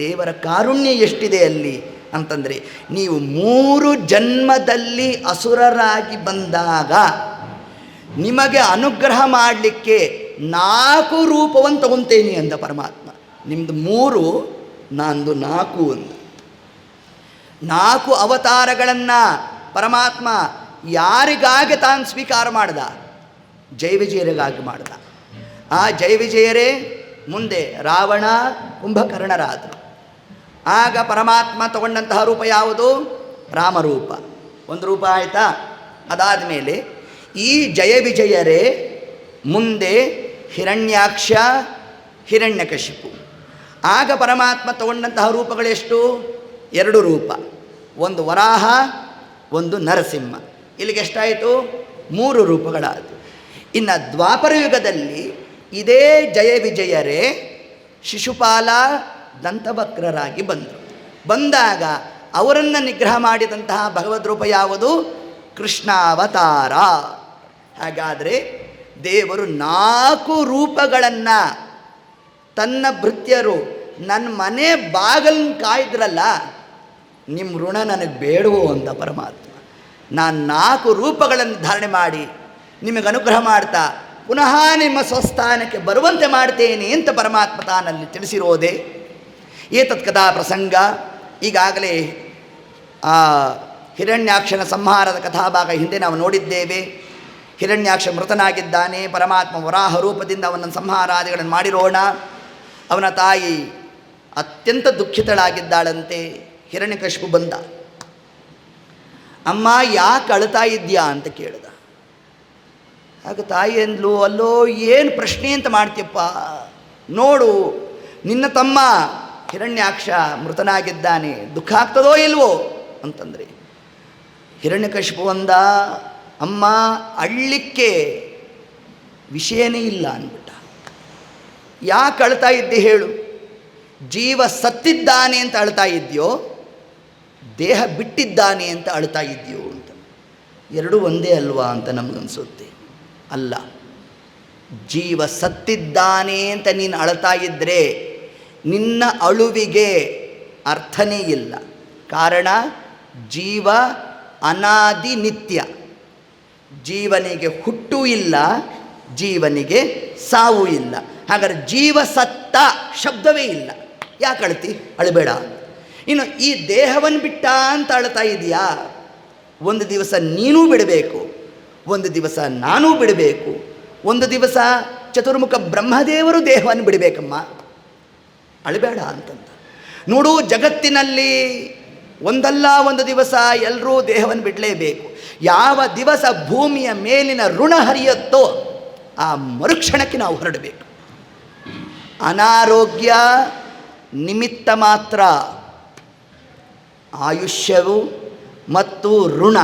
ದೇವರ ಕಾರುಣ್ಯ ಎಷ್ಟಿದೆ ಅಲ್ಲಿ ಅಂತಂದರೆ, ನೀವು 3 ಜನ್ಮದಲ್ಲಿ ಅಸುರರಾಗಿ ಬಂದಾಗ ನಿಮಗೆ ಅನುಗ್ರಹ ಮಾಡಲಿಕ್ಕೆ 4 ರೂಪವನ್ನು ತಗೊತೇನೆ ಅಂದ ಪರಮಾತ್ಮ. ನಿಮ್ಮದು 3, ನಂದು 4 ಅಂದ. 4 ಅವತಾರಗಳನ್ನು ಪರಮಾತ್ಮ ಯಾರಿಗಾಗಿ ತಾನು ಸ್ವೀಕಾರ ಮಾಡ್ದ? ಜಯವಿಜಯರಿಗಾಗಿ ಮಾಡ್ದ. ಆ ಜಯವಿಜಯರೇ ಮುಂದೆ ರಾವಣ ಕುಂಭಕರ್ಣರಾದರು. ಆಗ ಪರಮಾತ್ಮ ತಗೊಂಡಂತಹ ರೂಪ ಯಾವುದು? ರಾಮರೂಪ. ಒಂದು ರೂಪ ಆಯಿತಾ? ಅದಾದ ಮೇಲೆ ಈ ಜಯವಿಜಯರೇ ಮುಂದೆ ಹಿರಣ್ಯಾಕ್ಷ, ಹಿರಣ್ಯಕಶಿಪು. ಆಗ ಪರಮಾತ್ಮ ತಗೊಂಡಂತಹ ರೂಪಗಳೆಷ್ಟು? 2 ರೂಪ, ಒಂದು ವರಾಹ, ಒಂದು ನರಸಿಂಹ. ಇಲ್ಲಿಗೆ ಎಷ್ಟಾಯಿತು? 3 ರೂಪಗಳಾಯಿತು. ಇನ್ನು ದ್ವಾಪರ ಯುಗದಲ್ಲಿ ಇದೇ ಜಯವಿಜಯರೇ ಶಿಶುಪಾಲ, ದಂತವಕ್ರರಾಗಿ ಬಂದರು. ಬಂದಾಗ ಅವರನ್ನು ನಿಗ್ರಹ ಮಾಡಿದಂತಹ ಭಗವದ್ರೂಪ ಯಾವುದು? ಕೃಷ್ಣಾವತಾರ. ಹಾಗಾದರೆ ದೇವರು 4 ರೂಪಗಳನ್ನು ತನ್ನ ಭೃತ್ಯರು ನನ್ನ ಮನೆ ಬಾಗಿಲನ್ನು ಕಾಯ್ದ್ರಲ್ಲ, ನಿಮ್ಮ ಋಣ ನನಗೆ ಬೇಡವೋ ಅಂದ ಪರಮಾತ್ಮ. ನಾನು 4 ರೂಪಗಳನ್ನು ಧಾರಣೆ ಮಾಡಿ ನಿಮಗೆ ಅನುಗ್ರಹ ಮಾಡ್ತಾ ಪುನಃ ನಿಮ್ಮ ಸ್ವಸ್ಥಾನಕ್ಕೆ ಬರುವಂತೆ ಮಾಡ್ತೇನೆ ಅಂತ ಪರಮಾತ್ಮ ತಾನಲ್ಲಿ ತಿಳಿಸಿರೋದೆ. ಏತತ್ ಕಥಾ ಪ್ರಸಂಗ. ಈಗಾಗಲೇ ಹಿರಣ್ಯಾಕ್ಷನ ಸಂಹಾರದ ಕಥಾಭಾಗ ಹಿಂದೆ ನಾವು ನೋಡಿದ್ದೇವೆ. ಹಿರಣ್ಯಾಕ್ಷ ಮೃತನಾಗಿದ್ದಾನೆ. ಪರಮಾತ್ಮ ವರಾಹ ರೂಪದಿಂದ ಅವನ ಸಂಹಾರಾದಿಗಳನ್ನು ಮಾಡಿರೋಣ. ಅವನ ತಾಯಿ ಅತ್ಯಂತ ದುಃಖಿತಳಾಗಿದ್ದಾಳಂತೆ. ಹಿರಣ್ಯಕಶಿಪು ಬಂದ. ಅಮ್ಮ ಯಾಕೆ ಅಳ್ತಾ ಇದ್ದೀಯಾ ಅಂತ ಕೇಳಿದ. ಆಗ ತಾಯಿ ಅಂದ್ಲು, ಅಲ್ಲೋ ಏನು ಪ್ರಶ್ನೆ ಅಂತ ಮಾಡ್ತೀಯಪ್ಪ, ನೋಡು ನಿನ್ನ ತಮ್ಮ ಹಿರಣ್ಯಾಕ್ಷ ಮೃತನಾಗಿದ್ದಾನೆ, ದುಃಖ ಆಗ್ತದೋ ಇಲ್ವೋ ಅಂತಂದರೆ ಹಿರಣ್ಯಕಶಿಪು ಅಂದ, ಅಮ್ಮ ಅಳ್ಳಿಕ್ಕೆ ವಿಷಯನೇ ಇಲ್ಲ ಅಂದ್ಬಿಟ್ಟ. ಯಾಕೆ ಅಳ್ತಾ ಇದ್ದೆ ಹೇಳು? ಜೀವ ಸತ್ತಿದ್ದಾನೆ ಅಂತ ಅಳ್ತಾ ಇದೆಯೋ, ದೇಹ ಬಿಟ್ಟಿದ್ದಾನೆ ಅಂತ ಅಳ್ತಾ ಇದೆಯೋ ಅಂತ. ಎರಡೂ ಒಂದೇ ಅಲ್ವಾ ಅಂತ ನಮಗನ್ಸುತ್ತೆ. ಅಲ್ಲ, ಜೀವ ಸತ್ತಿದ್ದಾನೆ ಅಂತ ನೀನು ಅಳ್ತಾ ಇದ್ದರೆ ನಿನ್ನ ಅಳುವಿಗೆ ಅರ್ಥನೇ ಇಲ್ಲ. ಕಾರಣ, ಜೀವ ಅನಾದಿ ನಿತ್ಯ. ಜೀವನಿಗೆ ಹುಟ್ಟು ಇಲ್ಲ, ಜೀವನಿಗೆ ಸಾವು ಇಲ್ಲ. ಹಾಗಾದರೆ ಜೀವ ಸತ್ತ ಶಬ್ದವೇ ಇಲ್ಲ. ಯಾಕೆ ಅಳ್ತಿ? ಅಳಬೇಡ. ಇನ್ನು ಈ ದೇಹವನ್ನು ಬಿಟ್ಟ ಅಂತ ಅಳ್ತಾ ಇದೆಯಾ? ಒಂದು ದಿವಸ ನೀನೂ ಬಿಡಬೇಕು, ಒಂದು ದಿವಸ ನಾನೂ ಬಿಡಬೇಕು, ಒಂದು ದಿವಸ ಚತುರ್ಮುಖ ಬ್ರಹ್ಮದೇವರು ದೇಹವನ್ನು ಬಿಡಬೇಕಮ್ಮ, ಅಳಬೇಡ ಅಂತಂತ. ನೋಡು, ಜಗತ್ತಿನಲ್ಲಿ ಒಂದಲ್ಲ ಒಂದು ದಿವಸ ಎಲ್ಲರೂ ದೇಹವನ್ನು ಬಿಡಲೇಬೇಕು. ಯಾವ ದಿವಸ ಭೂಮಿಯ ಮೇಲಿನ ಋಣ ಹರಿಯುತ್ತೋ ಆ ಮರುಕ್ಷಣಕ್ಕೆ ನಾವು ಹೊರಡಬೇಕು. ಅನಾರೋಗ್ಯ ನಿಮಿತ್ತ ಮಾತ್ರ, ಆಯುಷ್ಯವು ಮತ್ತು ಋಣ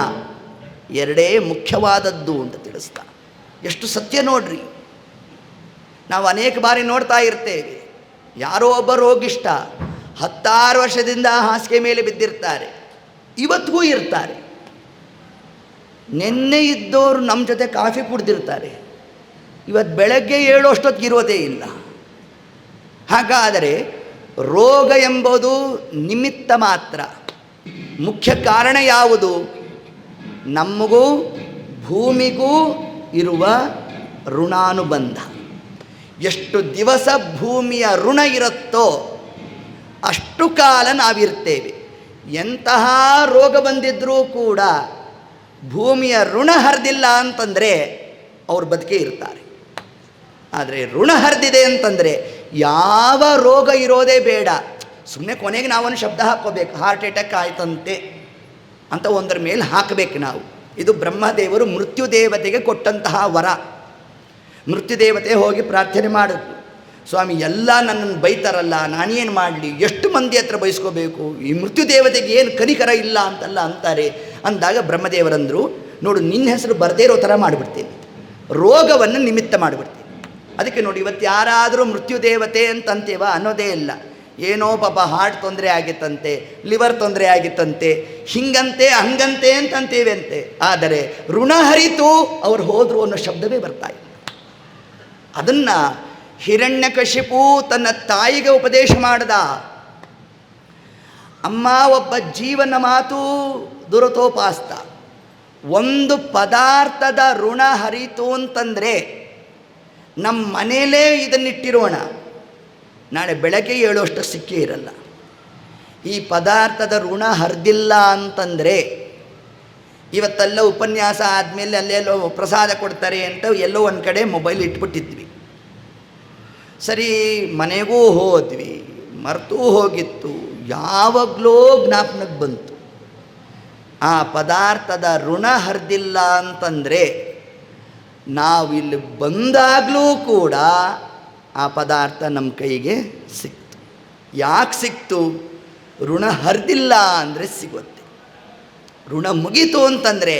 ಎರಡೇ ಮುಖ್ಯವಾದದ್ದು ಅಂತ ತಿಳಿಸ್ತಾ. ಎಷ್ಟು ಸತ್ಯ ನೋಡ್ರಿ. ನಾವು ಅನೇಕ ಬಾರಿ ನೋಡ್ತಾ ಇರ್ತೇವೆ, ಯಾರೋ ಒಬ್ಬ ರೋಗಿಷ್ಠ 16 ವರ್ಷದಿಂದ ಹಾಸಿಗೆ ಮೇಲೆ ಬಿದ್ದಿರ್ತಾರೆ, ಇವತ್ತಿಗೂ ಇರ್ತಾರೆ. ನಿನ್ನೆ ಇದ್ದವರು ನಮ್ಮ ಜೊತೆ ಕಾಫಿ ಕುಡ್ದಿರ್ತಾರೆ, ಇವತ್ತು ಬೆಳಗ್ಗೆ 7 ಅಷ್ಟೊತ್ತಿಗೆ ಇರೋದೇ ಇಲ್ಲ. ಹಾಗಾದರೆ ರೋಗ ಎಂಬುದು ನಿಮಿತ್ತ ಮಾತ್ರ. ಮುಖ್ಯ ಕಾರಣ ಯಾವುದು? ನಮಗೂ ಭೂಮಿಗೂ ಇರುವ ಋಣಾನುಬಂಧ. ಎಷ್ಟು ದಿವಸ ಭೂಮಿಯ ಋಣ ಇರುತ್ತೋ ಅಷ್ಟು ಕಾಲ ನಾವಿರ್ತೇವೆ. ಎಂತಹ ರೋಗ ಬಂದಿದ್ದರೂ ಕೂಡ ಭೂಮಿಯ ಋಣ ಹರಿದಿಲ್ಲ ಅಂತಂದರೆ ಅವ್ರು ಬದುಕೇ ಇರ್ತಾರೆ. ಆದರೆ ಋಣ ಹರಿದಿದೆ ಅಂತಂದರೆ ಯಾವ ರೋಗ ಇರೋದೇ ಬೇಡ. ಸುಮ್ಮನೆ ಕೊನೆಗೆ ನಾವೊಂದು ಶಬ್ದ ಹಾಕ್ಕೋಬೇಕು, ಹಾರ್ಟ್ ಅಟ್ಯಾಕ್ ಆಯ್ತಂತೆ ಅಂತ ಒಂದರ ಮೇಲೆ ಹಾಕಬೇಕು ನಾವು. ಇದು ಬ್ರಹ್ಮದೇವರು ಮೃತ್ಯುದೇವತೆಗೆ ಕೊಟ್ಟಂತಹ ವರ. ಮೃತ್ಯುದೇವತೆ ಹೋಗಿ ಪ್ರಾರ್ಥನೆ ಮಾಡಿದ್ರು, ಸ್ವಾಮಿ ಎಲ್ಲ ನನ್ನನ್ನು ಬೈತಾರಲ್ಲ, ನಾನೇನು ಮಾಡಲಿ, ಎಷ್ಟು ಮಂದಿ ಹತ್ರ ಬಯಸ್ಕೋಬೇಕು, ಈ ಮೃತ್ಯುದೇವತೆಗೆ ಏನು ಕನಿಕರ ಇಲ್ಲ ಅಂತೆಲ್ಲ ಅಂತಾರೆ. ಅಂದಾಗ ಬ್ರಹ್ಮದೇವರಂದರು, ನೋಡು ನಿನ್ನ ಹೆಸರು ಬರದೇ ಇರೋ ಥರ ಮಾಡಿಬಿಡ್ತೀನಿ, ರೋಗವನ್ನು ನಿಮಿತ್ತ ಮಾಡಿಬಿಡ್ತೀನಿ. ಅದಕ್ಕೆ ನೋಡಿ, ಇವತ್ತು ಯಾರಾದರೂ ಮೃತ್ಯುದೇವತೆ ಅಂತಂತೇವ ಅನ್ನೋದೇ ಇಲ್ಲ. ಏನೋ ಪಾಪ ಹಾರ್ಟ್ ತೊಂದರೆ ಆಗಿತ್ತಂತೆ, ಲಿವರ್ ತೊಂದರೆ ಆಗಿತ್ತಂತೆ, ಹಿಂಗಂತೆ ಹಂಗಂತೆ ಅಂತಂತೇವೆ ಅಂತೆ. ಆದರೆ ಋಣ ಹರಿತು ಅವ್ರು ಹೋದರು ಅನ್ನೋ ಶಬ್ದವೇ ಬರ್ತಾ ಇಲ್ಲ. ಅದನ್ನು ಹಿರಣ್ಯಕಶಿಪು ತನ್ನ ತಾಯಿಗೆ ಉಪದೇಶ ಮಾಡ್ದ. ಅಮ್ಮ ಒಬ್ಬ ಜೀವನ ಮಾತು ದುರತೋಪಾಸ್ತ. ಒಂದು ಪದಾರ್ಥದ ಋಣ ಹರಿತು ಅಂತಂದರೆ ನಮ್ಮ ಮನೇಲೇ ಇದನ್ನಿಟ್ಟಿರೋಣ, ನಾಳೆ ಬೆಳಗ್ಗೆ ಹೇಳೋಷ್ಟು ಸಿಕ್ಕೇ ಇರಲ್ಲ. ಈ ಪದಾರ್ಥದ ಋಣ ಹರಿದಿಲ್ಲ ಅಂತಂದರೆ, ಇವತ್ತೆಲ್ಲ ಉಪನ್ಯಾಸ ಆದಮೇಲೆ ಅಲ್ಲೆಲ್ಲೋ ಪ್ರಸಾದ ಕೊಡ್ತಾರೆ ಅಂತ ಎಲ್ಲೋ ಒಂದು ಕಡೆ ಮೊಬೈಲ್ ಇಟ್ಬಿಟ್ಟಿದ್ವಿ. ಸರಿ, ಮನೆಗೂ ಹೋದ್ವಿ, ಮರೆತೂ ಹೋಗಿತ್ತು, ಯಾವಾಗಲೋ ಜ್ಞಾಪನಕ್ಕೆ ಬಂತು. ಆ ಪದಾರ್ಥದ ಋಣ ಹರಿದಿಲ್ಲ ಅಂತಂದರೆ ನಾವಿಲ್ಲಿ ಬಂದಾಗಲೂ ಕೂಡ ಆ ಪದಾರ್ಥ ನಮ್ಮ ಕೈಗೆ ಸಿಕ್ತು. ಯಾಕೆ ಸಿಕ್ತು? ಋಣ ಹರಿದಿಲ್ಲ ಅಂದರೆ ಸಿಗುತ್ತೆ. ಋಣ ಮುಗೀತು ಅಂತಂದರೆ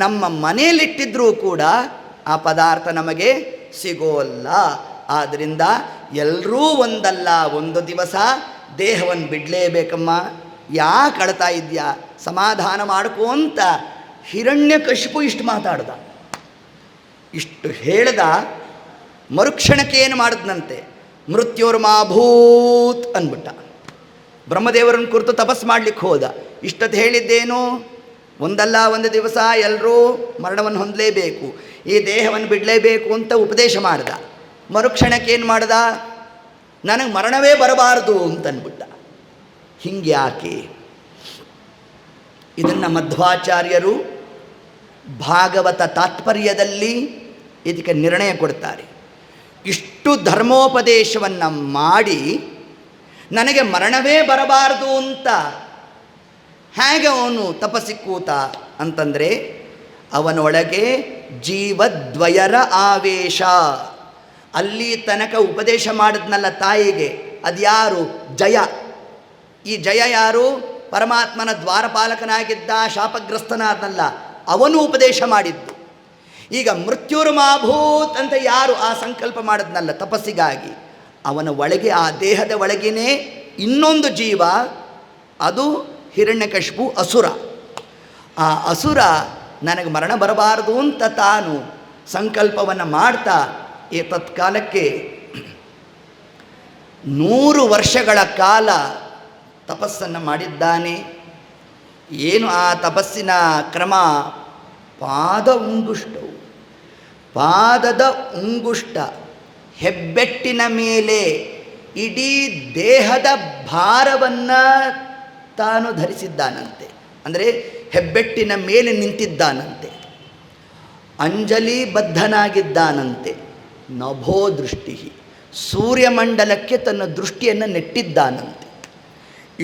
ನಮ್ಮ ಮನೆಯಲ್ಲಿಟ್ಟಿದ್ರೂ ಕೂಡ ಆ ಪದಾರ್ಥ ನಮಗೆ ಸಿಗೋಲ್ಲ. ಆದ್ದರಿಂದ ಎಲ್ಲರೂ ಒಂದಲ್ಲ ಒಂದು ದಿವಸ ದೇಹವನ್ನು ಬಿಡಲೇಬೇಕಮ್ಮ. ಯಾಕೆ ಅಳ್ತಾ ಇದೆಯಾ, ಸಮಾಧಾನ ಮಾಡ್ಕೊಂತ ಹಿರಣ್ಯಕಶಿಪು ಇಷ್ಟು ಮಾತಾಡ್ದ. ಇಷ್ಟು ಹೇಳ್ದ, ಮರುಕ್ಷಣಕ್ಕೆ ಏನು ಮಾಡಿದ್ನಂತೆ, ಮೃತ್ಯುರ್ಮಾಭೂತ್ ಅಂದ್ಬಿಟ್ಟ. ಬ್ರಹ್ಮದೇವರನ್ನು ಕುರಿತು ತಪಸ್ ಮಾಡಲಿಕ್ಕೆ ಹೋದ. ಇಷ್ಟೊತ್ತು ಹೇಳಿದ್ದೇನು, ಒಂದಲ್ಲ ಒಂದು ದಿವಸ ಎಲ್ಲರೂ ಮರಣವನ್ನು ಹೊಂದಲೇಬೇಕು, ಈ ದೇಹವನ್ನು ಬಿಡಲೇಬೇಕು ಅಂತ ಉಪದೇಶ ಮಾಡ್ದ. ಮರುಕ್ಷಣಕ್ಕೆ ಏನು ಮಾಡ್ದ, ನನಗೆ ಮರಣವೇ ಬರಬಾರದು ಅಂತನ್ಬಿಟ್ಟ. ಹಿಂಗೆ ಯಾಕೆ? ಇದನ್ನು ಮಧ್ವಾಚಾರ್ಯರು ಭಾಗವತ ತಾತ್ಪರ್ಯದಲ್ಲಿ ಇದಕ್ಕೆ ನಿರ್ಣಯ ಕೊಡ್ತಾರೆ. ಇಷ್ಟು ಧರ್ಮೋಪದೇಶವನ್ನು ಮಾಡಿ ನನಗೆ ಮರಣವೇ ಬರಬಾರದು ಅಂತ ಹೇಗೆ ಅವನು ತಪಸ್ಸಿ ಕೂತ ಅಂತಂದರೆ, ಅವನೊಳಗೆ ಜೀವದ್ವಯರ ಆವೇಶ. ಅಲ್ಲಿ ತನಕ ಉಪದೇಶ ಮಾಡಿದ್ನಲ್ಲ ತಾಯಿಗೆ, ಅದ್ಯಾರು? ಜಯ. ಈ ಜಯ ಯಾರು? ಪರಮಾತ್ಮನ ದ್ವಾರಪಾಲಕನಾಗಿದ್ದ, ಶಾಪಗ್ರಸ್ತನಾದನಲ್ಲ, ಅವನು ಉಪದೇಶ ಮಾಡಿದ್ದು. ಈಗ ಮೃತ್ಯುರ್ಮಾಭೂತ್ ಅಂತ ಯಾರು ಆ ಸಂಕಲ್ಪ ಮಾಡಿದ್ನಲ್ಲ ತಪಸ್ಸಿಗಾಗಿ, ಅವನ ಒಳಗೆ, ಆ ದೇಹದ ಒಳಗೇನೆ ಇನ್ನೊಂದು ಜೀವ, ಅದು ಹಿರಣ್ಯಕಶಿಪು ಅಸುರ. ಆ ಅಸುರ ನನಗೆ ಮರಣ ಬರಬಾರದು ಅಂತ ತಾನು ಸಂಕಲ್ಪವನ್ನು ಮಾಡ್ತಾ ತತ್ಕಾಲಕ್ಕೆ 100 ವರ್ಷಗಳ ಕಾಲ ತಪಸ್ಸನ್ನು ಮಾಡಿದ್ದಾನೆ. ಏನು ಆ ತಪಸ್ಸಿನ ಕ್ರಮ? ಪಾದ ಉಂಗುಷ್ಟವು, ಪಾದದ ಉಂಗುಷ್ಟ ಹೆಬ್ಬೆಟ್ಟಿನ ಮೇಲೆ ಇಡೀ ದೇಹದ ಭಾರವನ್ನು ತಾನು ಧರಿಸಿದ್ದಾನಂತೆ. ಅಂದರೆ ಹೆಬ್ಬೆಟ್ಟಿನ ಮೇಲೆ ನಿಂತಿದ್ದಾನಂತೆ, ಅಂಜಲಿ ಬದ್ಧನಾಗಿದ್ದಾನಂತೆ. ನಭೋ ದೃಷ್ಟಿ, ಸೂರ್ಯಮಂಡಲಕ್ಕೆ ತನ್ನ ದೃಷ್ಟಿಯನ್ನು ನೆಟ್ಟಿದ್ದಾನಂತೆ.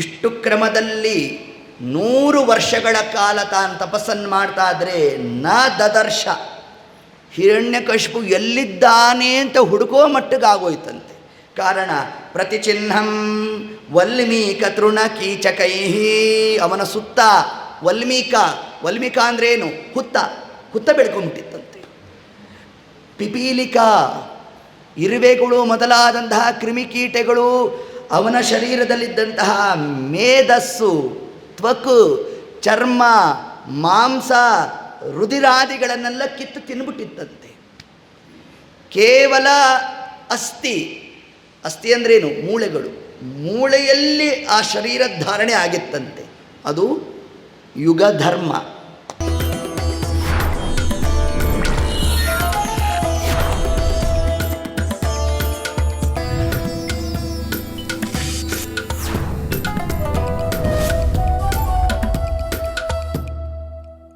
ಇಷ್ಟು ಕ್ರಮದಲ್ಲಿ 100 ವರ್ಷಗಳ ಕಾಲ ತಾನು ತಪಸ್ಸನ್ನು ಮಾಡ್ತಾ ಇದ್ದರೆ ನ ದದರ್ಶ, ಹಿರಣ್ಯಕಶಿಪು ಎಲ್ಲಿದ್ದಾನೆ ಅಂತ ಹುಡುಕೋ ಮಟ್ಟಿಗಾಗೋಯ್ತಂತೆ. ಕಾರಣ ಪ್ರತಿಚಿಹ್ನಂ ವಲ್ಮೀಕ ತೃಣ ಕೀಚಕೈ. ಅವನ ಸುತ್ತ ವಲ್ಮೀಕ ಅಂದ್ರೇನು? ಹುತ್ತ ಬೆಳ್ಕೊಂಬಿಟ್ಟಿತ್ತಂತೆ. ಪಿಪೀಲಿಕ, ಇರುವೆಗಳು ಮೊದಲಾದಂತಹ ಕ್ರಿಮಿಕೀಟಗಳು ಅವನ ಶರೀರದಲ್ಲಿದ್ದಂತಹ ಮೇಧಸ್ಸು, ತ್ವಕ್, ಚರ್ಮ, ಮಾಂಸ, ರುಧಿರಾದಿಗಳನ್ನೆಲ್ಲ ಕಿತ್ತು ತಿನ್ಬಿಟ್ಟಿತ್ತಂತೆ. ಕೇವಲ ಅಸ್ಥಿ ಅಂದ್ರೇನು? ಮೂಳೆಗಳು, ಮೂಳೆಯಲ್ಲಿ ಆ ಶರೀರ ಧಾರಣೆ ಆಗಿತ್ತಂತೆ. ಅದು ಯುಗಧರ್ಮ.